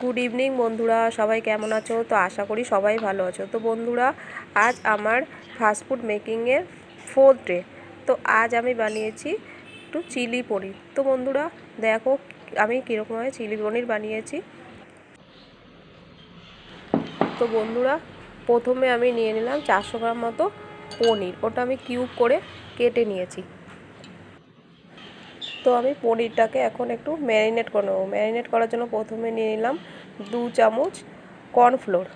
Good evening বন্ধুরা, সবাই কেমন আছো? তো আশা করি সবাই ভালো আছো। তো বন্ধুরা, আজ আমার ফাস্টফুড মেকিংয়ের 4th ডে। তো আজ আমি বানিয়েছি একটু চিলি পনির। তো বন্ধুরা দেখো আমি কীরকমভাবে চিলি পনির বানিয়েছি। তো বন্ধুরা প্রথমে আমি নিয়ে নিলাম 400 গ্রাম মতো পনির, ওটা আমি কিউব করে কেটে নিয়েছি। তো আমি পনিরটাকে এখন একটু ম্যারিনেট করে নেবো। ম্যারিনেট করার জন্য প্রথমে নিয়ে নিলাম 2 চামচ কর্নফ্লোর,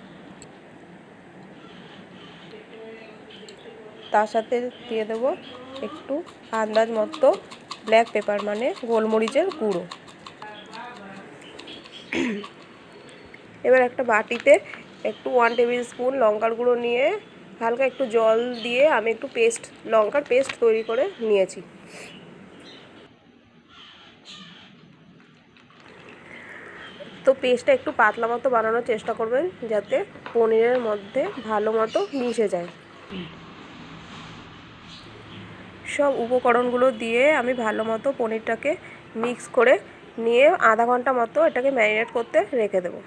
তার সাথে দিয়ে দেবো একটু আন্দাজ মতো ব্ল্যাক পেপার মানে গোলমরিচের গুঁড়ো। এবার একটা বাটিতে একটু 1 টেবিল স্পুন লঙ্কার গুঁড়ো নিয়ে হালকা একটু জল দিয়ে আমি একটু লঙ্কার পেস্ট তৈরি করে নিয়েছি। তো পেস্টটা একটু পাতলা মতো বানানোর চেষ্টা করবেন যাতে পনিরের মধ্যে ভালো মতো মিশে যায়। সব উপকরণগুলো দিয়ে আমি ভালো মতো পনিরটাকে মিক্স করে নিয়ে আধা ঘন্টা মতো এটাকে ম্যারিনেট করতে রেখে দেবো।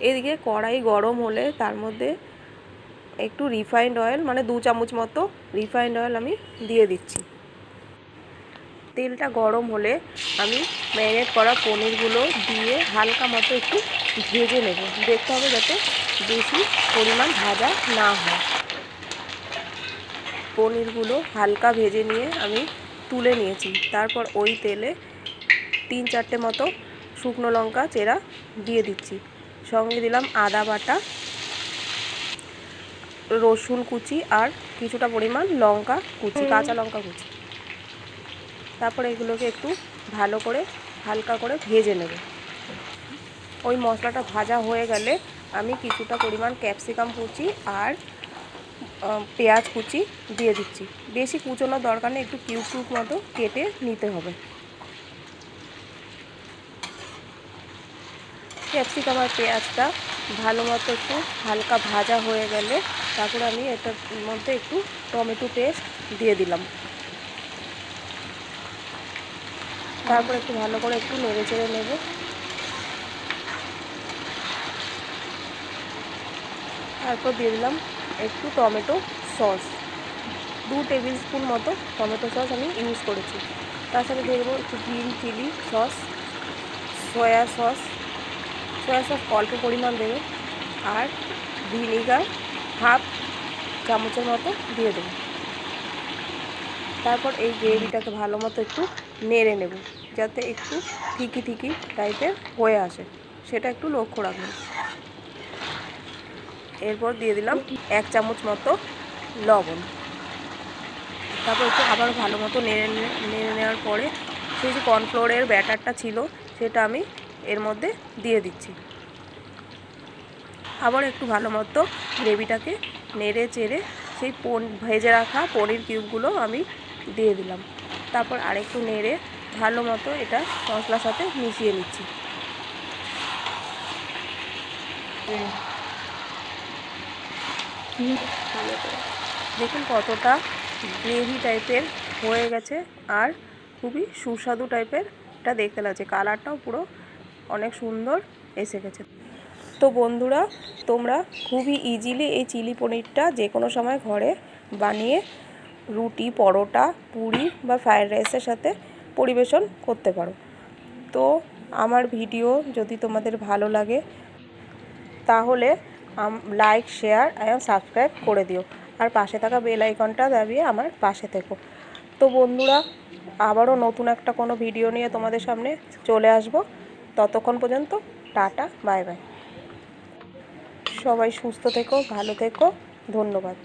এদিকে কড়াই গরম হলে তার মধ্যে একটু রিফাইন্ড অয়েল মানে 2 চামচ মতো রিফাইন্ড অয়েল আমি দিয়ে দিচ্ছি। তেলটা গরম হলে আমি ম্যারিনেট করা পনিরগুলো দিয়ে হালকা মতো একটু ভেজে নেব। দেখতে হবে যাতে বেশি পরিমাণ ভাজা না হয়। পনিরগুলো হালকা ভেজে নিয়ে আমি তুলে নিয়েছি। তারপর ওই তেলে 3-4টে মতো শুকনো লঙ্কা চেরা দিয়ে দিচ্ছি। সঙ্গে দিলাম আদা বাটা, রসুন কুচি আর কিছুটা পরিমাণ লঙ্কা কুচি, কাঁচা লঙ্কা কুচি। তারপর এগুলোকে একটু ভালো করে হালকা করে ভেজে নেব। ওই মশলাটা ভাজা হয়ে গেলে আমি কিছুটা পরিমাণ ক্যাপসিকাম কুচি আর পেঁয়াজ কুচি দিয়ে দিচ্ছি। বেশি কুচোনোর দরকার নেই, একটু কিউব কিউব মতো কেটে নিতে হবে। ক্যাপসিকাম আর পেঁয়াজটা ভালো মতো একটু হালকা ভাজা হয়ে গেলে তারপরে আমি এটার মধ্যে একটু টমেটো পেস্ট দিয়ে দিলাম। তারপর একটু ভালো করে একটু নেড়ে চেড়ে নেব। তারপর দিয়ে দিলাম একটু টমেটো সস, 2 টেবিল স্পুন মতো টমেটো সস আমি ইউজ করেছি। তার সাথে দিয়ে দেবো একটু green chilli sauce, soya sauce অল্প পরিমাণ দেবে, আর ভিনিগার 1/2 চামচের মতো দিয়ে দেবো। তারপর এই গ্রেভিটাকে ভালো মতো একটু নেড়ে নেব যাতে একটু থিকি টাইপের হয়ে আসে, সেটা একটু লক্ষ্য রাখবেন। এরপর দিয়ে দিলাম 1 চামচ মতো লবণ। তারপর একটু আবার ভালো মতো নেড়ে নেওয়ার পরে সেই যে কর্নফ্লোরের ব্যাটারটা ছিল সেটা আমি এর মধ্যে দিয়ে দিচ্ছি। আবার একটু ভালো মতো গ্রেভিটাকে নেড়ে চেড়ে সেই ভেজে রাখা পনির কিউবগুলো আমি দিয়ে দিলাম। তারপর আরেকটু নেড়ে ভালো মতো এটা মশলার সাথে মিশিয়ে নিচ্ছি। দেখুন কতটা গ্রেভি টাইপের হয়ে গেছে আর খুবই সুস্বাদু টাইপের এটা দেখতে লাগছে। কালারটাও পুরো অনেক সুন্দর এসে গেছে। তো বন্ধুরা, তোমরা খুবই ইজিলি এই চিলি পনিরটা যে কোনো সময় ঘরে বানিয়ে রুটি, পরোটা, পুরি বা ফ্রায়েড রাইসের সাথে পরিবেশন করতে পারো। তো আমার ভিডিও যদি তোমাদের ভালো লাগে তাহলে লাইক, শেয়ার এবং সাবস্ক্রাইব করে দিও, আর পাশে থাকা বেল আইকনটা দাবিয়ে আমার পাশে থেকো। তো বন্ধুরা, আবারও নতুন একটা কোনো ভিডিও নিয়ে তোমাদের সামনে চলে আসব। ততক্ষণ পর্যন্ত টাটা, বাই বাই। সবাই সুস্থ থেকো, ভালো থেকো, ধন্যবাদ।